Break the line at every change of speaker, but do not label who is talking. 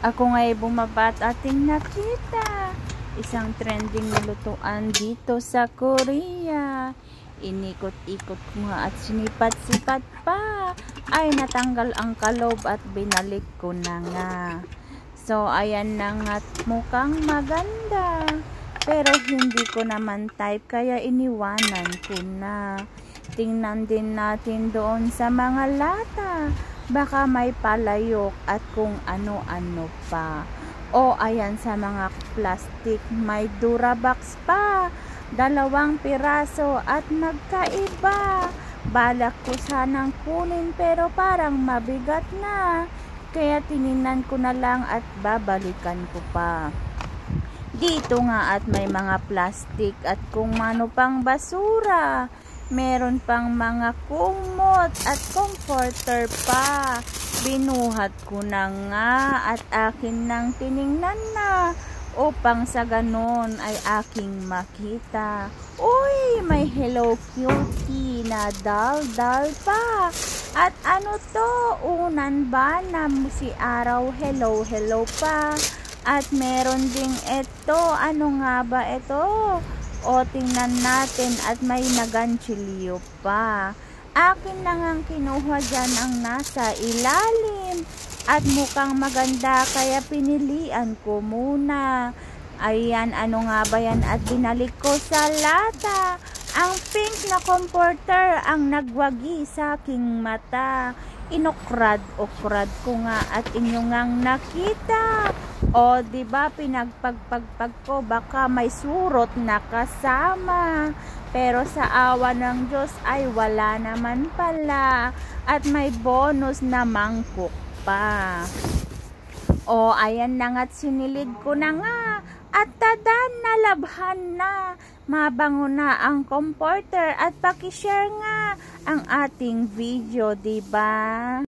Ako nga'y bumaba at ating nakita isang trending na lutuan dito sa Korea. Inikot-ikot ko nga at sinipat-sipat pa. Ay natanggal ang kalob at binalik ko na nga. So ayan na nga't mukhang maganda. Pero hindi ko naman type kaya iniwanan ko na. Tingnan din natin doon sa mga lata. Baka may palayok at kung ano-ano pa. O ayan sa mga plastic may Durabox pa. 2 piraso at magkaiba. Balak ko sanang kunin pero parang mabigat na. Kaya tiningnan ko na lang at babalikan ko pa. Dito nga at may mga plastic at kung ano pang basura. Meron pang mga kumot at comforter pa. Binuhat ko na nga at akin nang tiningnan na upang sa ganon ay aking makita. Uy, may Hello Kitty na dal-dal pa. At ano to? Unan ba na si Araw hello pa? At meron ding ito. Ano nga ba ito? O tingnan natin at may naganchilyo pa. Akin na ngang kinuha dyan ang nasa ilalim. At mukhang maganda kaya pinilian ko muna. Ayan, ano nga ba yan? At binalik ko sa lata. Ang pink na comforter ang nagwagi sa aking mata. Inokrad-okrad ko nga at inyo ngang nakita. O, diba pinagpagpagpag ko baka may surot na kasama. Pero sa awa ng Diyos ay wala naman pala. At may bonus na mangkok pa. O, ayan na nga't sinilid ko na nga. At tadan, nalabhan na. Mabango na ang comforter at pakishare nga ang ating video, diba?